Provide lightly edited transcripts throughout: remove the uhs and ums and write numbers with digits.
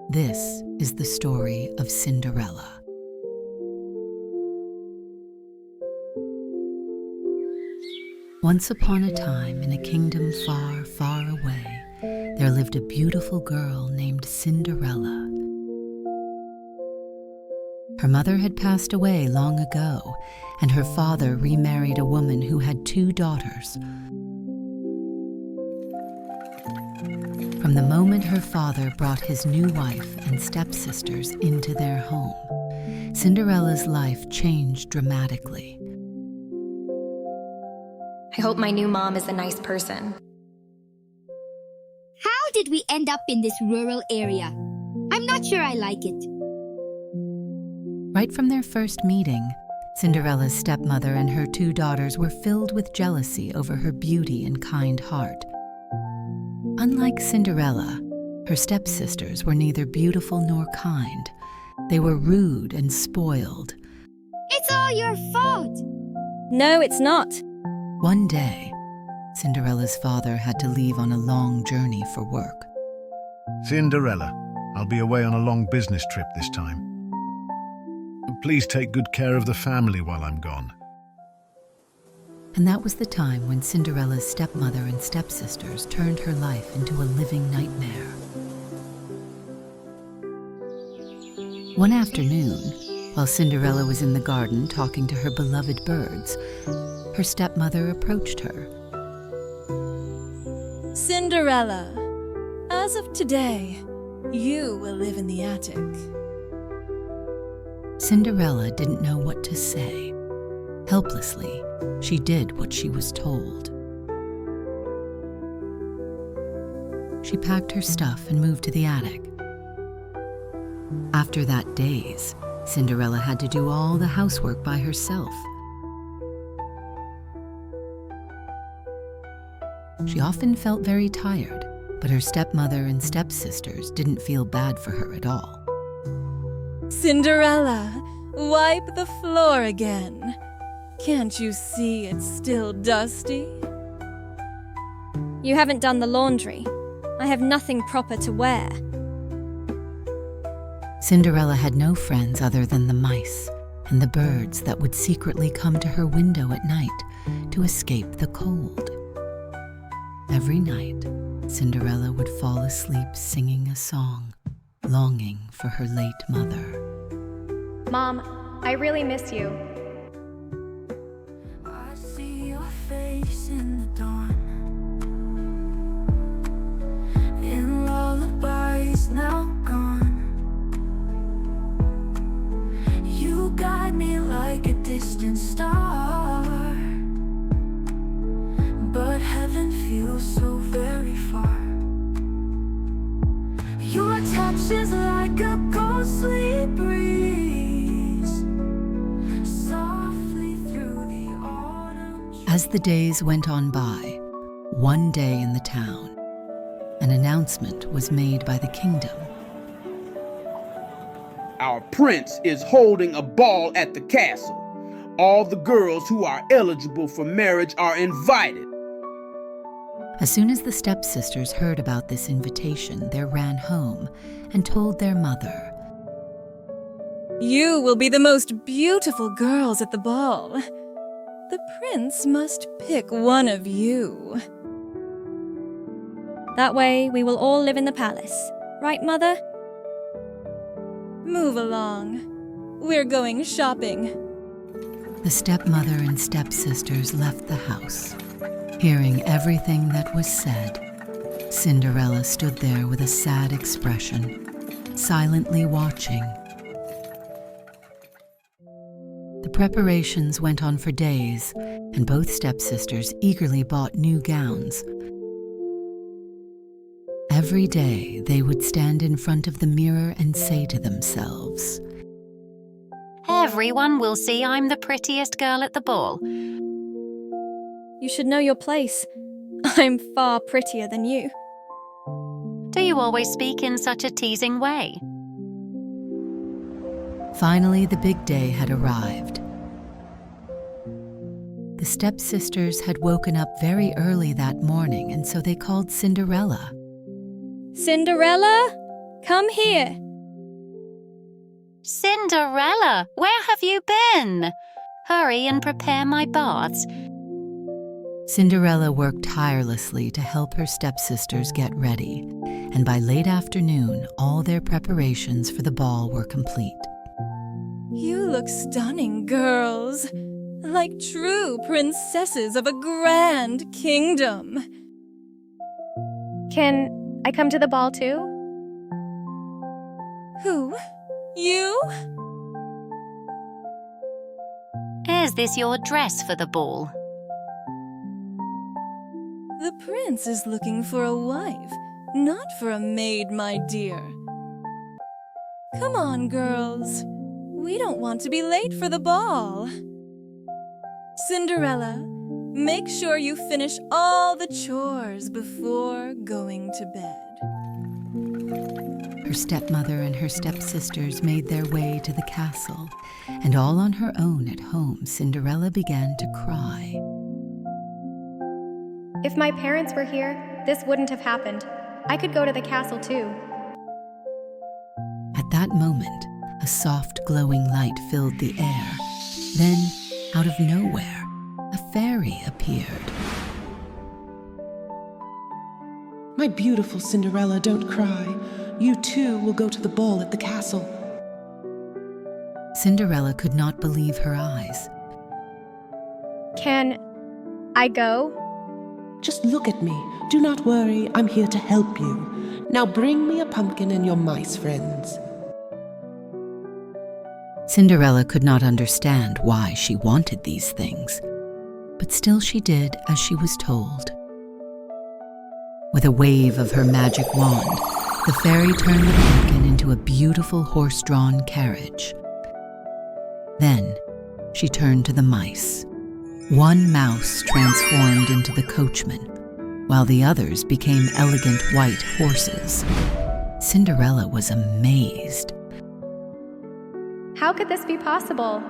This is the story of Cinderella. Once upon a time, in a kingdom far, far away, there lived a beautiful girl named Cinderella. Her mother had passed away long ago, and her father remarried a woman who had 2 daughters. From the moment her father brought his new wife and stepsisters into their home, Cinderella's life changed dramatically. I hope my new mom is a nice person. How did we end up in this rural area? I'm not sure I like it. Right from their first meeting, Cinderella's stepmother and her 2 daughters were filled with jealousy over her beauty and kind heart. Unlike Cinderella, her stepsisters were neither beautiful nor kind. They were rude and spoiled. It's all your fault! No, it's not. One day, Cinderella's father had to leave on a long journey for work. Cinderella, I'll be away on a long business trip this time. Please take good care of the family while I'm gone. And that was the time when Cinderella's stepmother and stepsisters turned her life into a living nightmare. One afternoon, while Cinderella was in the garden talking to her beloved birds, her stepmother approached her. Cinderella, as of today, you will live in the attic. Cinderella didn't know what to say. Helplessly, she did what she was told. She packed her stuff and moved to the attic. After that days, Cinderella had to do all the housework by herself. She often felt very tired, but her stepmother and stepsisters didn't feel bad for her at all. Cinderella, wipe the floor again. Can't you see it's still dusty? You haven't done the laundry. I have nothing proper to wear. Cinderella had no friends other than the mice and the birds that would secretly come to her window at night to escape the cold. Every night, Cinderella would fall asleep singing a song, longing for her late mother. Mom, I really miss you. I see your face in the dawn, in lullabies now gone. You guide me like a distant star, but heaven feels so very far. Your touch is like a ghostly breeze, softly through the autumn. As the days went on by, one day in the town, an announcement was made by the kingdom. Our prince is holding a ball at the castle. All the girls who are eligible for marriage are invited. As soon as the stepsisters heard about this invitation, they ran home and told their mother. You will be the most beautiful girls at the ball. The prince must pick one of you. That way, we will all live in the palace. Right, Mother? Move along. We're going shopping. The stepmother and stepsisters left the house. Hearing everything that was said, Cinderella stood there with a sad expression, silently watching. The preparations went on for days, and both stepsisters eagerly bought new gowns. Every day, they would stand in front of the mirror and say to themselves, "Everyone will see I'm the prettiest girl at the ball." You should know your place. I'm far prettier than you. Do you always speak in such a teasing way? Finally, the big day had arrived. The stepsisters had woken up very early that morning, and so they called Cinderella. Cinderella? Come here. Cinderella, where have you been? Hurry and prepare my baths. Cinderella worked tirelessly to help her stepsisters get ready, and by late afternoon, all their preparations for the ball were complete. You look stunning, girls. Like true princesses of a grand kingdom. Can I come to the ball too? Who? You? Is this your dress for the ball? The prince is looking for a wife, not for a maid, my dear. Come on, girls. We don't want to be late for the ball. Cinderella, make sure you finish all the chores before going to bed. Her stepmother and her stepsisters made their way to the castle, and all on her own at home, Cinderella began to cry. If my parents were here, this wouldn't have happened. I could go to the castle too. At that moment, a soft glowing light filled the air. Then, out of nowhere, a fairy appeared. My beautiful Cinderella, don't cry. You too will go to the ball at the castle. Cinderella could not believe her eyes. Can I go? Just look at me. Do not worry, I'm here to help you. Now bring me a pumpkin and your mice friends. Cinderella could not understand why she wanted these things, but still she did as she was told. With a wave of her magic wand, the fairy turned the pumpkin into a beautiful horse-drawn carriage. Then she turned to the mice. One mouse transformed into the coachman, while the others became elegant white horses. Cinderella was amazed. How could this be possible?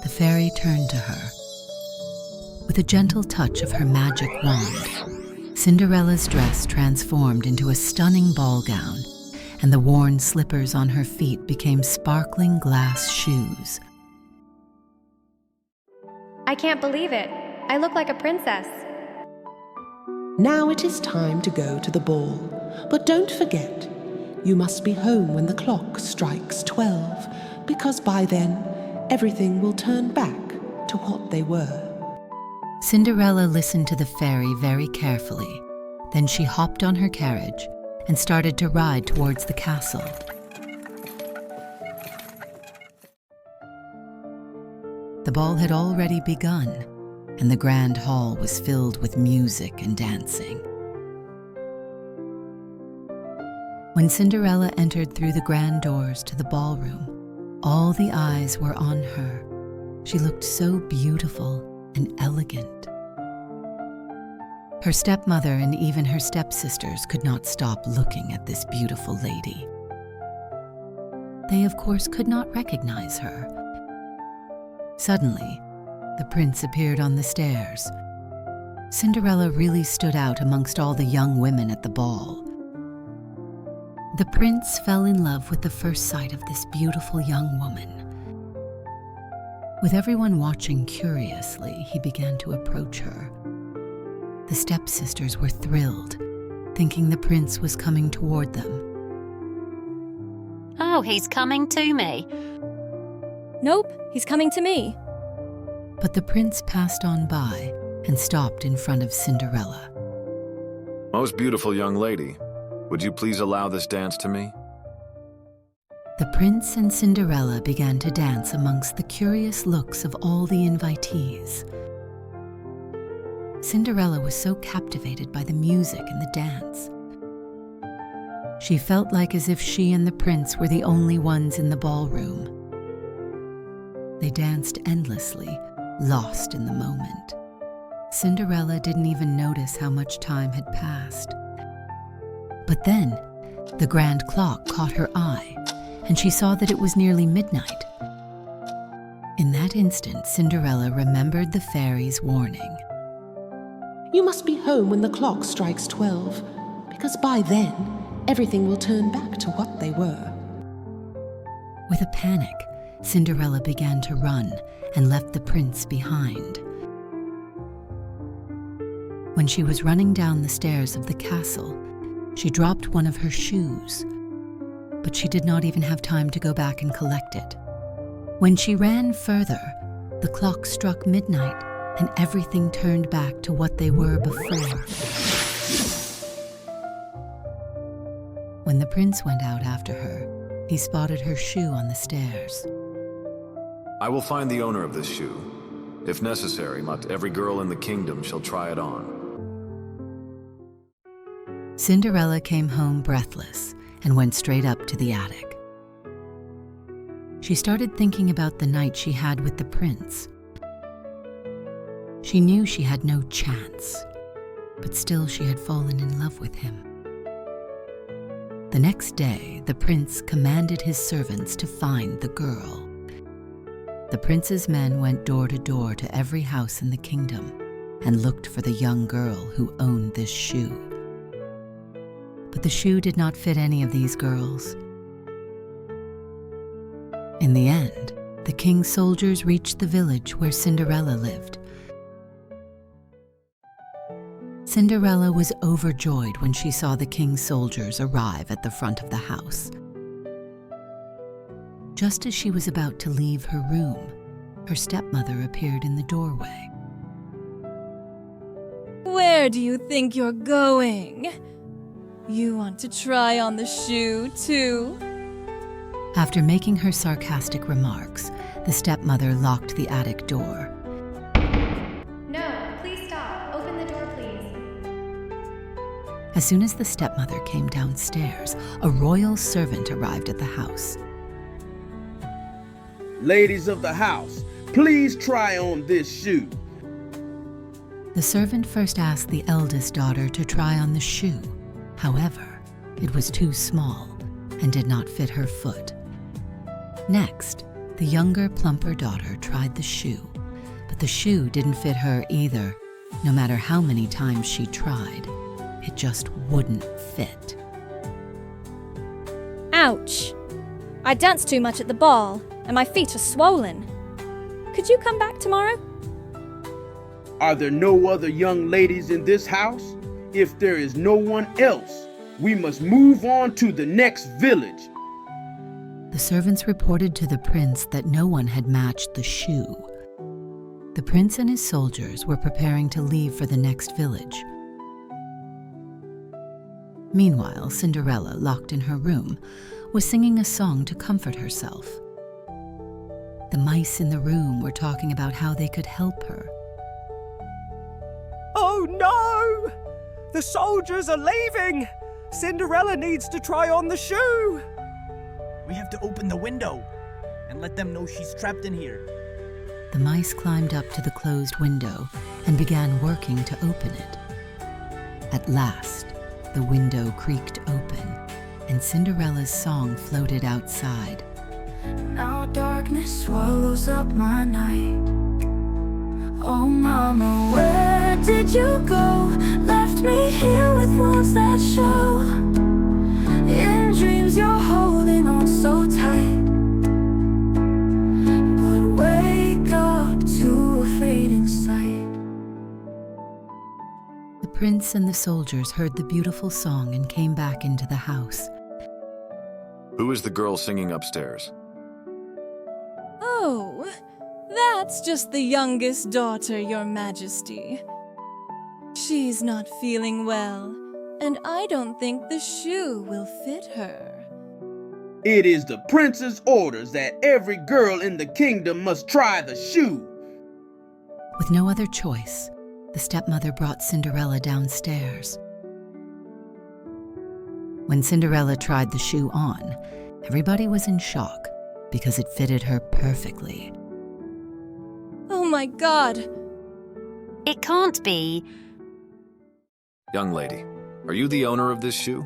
The fairy turned to her. With a gentle touch of her magic wand, Cinderella's dress transformed into a stunning ball gown, and the worn slippers on her feet became sparkling glass shoes. I can't believe it. I look like a princess. Now it is time to go to the ball. But don't forget, you must be home when the clock strikes 12, because by then, everything will turn back to what they were. Cinderella listened to the fairy very carefully. Then she hopped on her carriage and started to ride towards the castle. The ball had already begun, and the grand hall was filled with music and dancing. When Cinderella entered through the grand doors to the ballroom, all the eyes were on her. She looked so beautiful and elegant. Her stepmother and even her stepsisters could not stop looking at this beautiful lady. They, of course, could not recognize her. Suddenly, the prince appeared on the stairs. Cinderella really stood out amongst all the young women at the ball. The prince fell in love with the first sight of this beautiful young woman. With everyone watching curiously, he began to approach her. The stepsisters were thrilled, thinking the prince was coming toward them. Oh, he's coming to me. Nope, he's coming to me. But the prince passed on by and stopped in front of Cinderella. Most beautiful young lady, would you please allow this dance to me? The prince and Cinderella began to dance amongst the curious looks of all the invitees. Cinderella was so captivated by the music and the dance. She felt like as if she and the prince were the only ones in the ballroom. They danced endlessly, lost in the moment. Cinderella didn't even notice how much time had passed. But then, the grand clock caught her eye, and she saw that it was nearly midnight. In that instant, Cinderella remembered the fairy's warning. You must be home when the clock strikes 12, because by then, everything will turn back to what they were. With a panic, Cinderella began to run and left the prince behind. When she was running down the stairs of the castle, she dropped one of her shoes, but she did not even have time to go back and collect it. When she ran further, the clock struck midnight and everything turned back to what they were before. When the prince went out after her, he spotted her shoe on the stairs. I will find the owner of this shoe. If necessary, not every girl in the kingdom shall try it on. Cinderella came home breathless and went straight up to the attic. She started thinking about the night she had with the prince. She knew she had no chance, but still she had fallen in love with him. The next day, the prince commanded his servants to find the girl. The prince's men went door to door to every house in the kingdom and looked for the young girl who owned this shoe. But the shoe did not fit any of these girls. In the end, the king's soldiers reached the village where Cinderella lived. Cinderella was overjoyed when she saw the king's soldiers arrive at the front of the house. Just as she was about to leave her room, her stepmother appeared in the doorway. Where do you think you're going? You want to try on the shoe, too? After making her sarcastic remarks, the stepmother locked the attic door. No, please stop. Open the door, please. As soon as the stepmother came downstairs, a royal servant arrived at the house. Ladies of the house, please try on this shoe. The servant first asked the eldest daughter to try on the shoe. However, it was too small and did not fit her foot. Next, the younger, plumper daughter tried the shoe, but the shoe didn't fit her either. No matter how many times she tried, it just wouldn't fit. Ouch! I danced too much at the ball, and my feet are swollen. Could you come back tomorrow? Are there no other young ladies in this house? If there is no one else, we must move on to the next village. The servants reported to the prince that no one had matched the shoe. The prince and his soldiers were preparing to leave for the next village. Meanwhile, Cinderella, locked in her room, was singing a song to comfort herself. The mice in the room were talking about how they could help her. Oh no! The soldiers are leaving! Cinderella needs to try on the shoe! We have to open the window and let them know she's trapped in here. The mice climbed up to the closed window and began working to open it. At last, the window creaked open, and Cinderella's song floated outside. Now darkness swallows up my night. Oh mama, where did you go? Left me here with walls that show. In dreams you're holding on so tight, but wake up to a fading sight. The prince and the soldiers heard the beautiful song and came back into the house. Who is the girl singing upstairs? Oh, that's just the youngest daughter, Your Majesty. She's not feeling well, and I don't think the shoe will fit her. It is the prince's orders that every girl in the kingdom must try the shoe. With no other choice, the stepmother brought Cinderella downstairs. When Cinderella tried the shoe on, everybody was in shock because it fitted her perfectly. Oh my God! It can't be. Young lady, are you the owner of this shoe?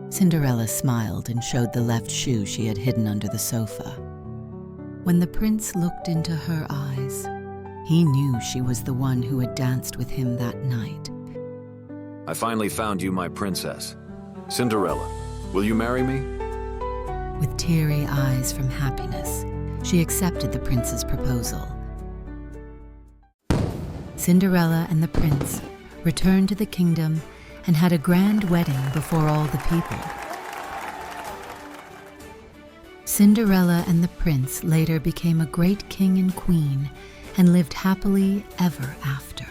Cinderella smiled and showed the left shoe she had hidden under the sofa. When the prince looked into her eyes, he knew she was the one who had danced with him that night. I finally found you, my princess. Cinderella, will you marry me? With teary eyes from happiness, she accepted the prince's proposal. Cinderella and the prince returned to the kingdom and had a grand wedding before all the people. Cinderella and the prince later became a great king and queen and lived happily ever after.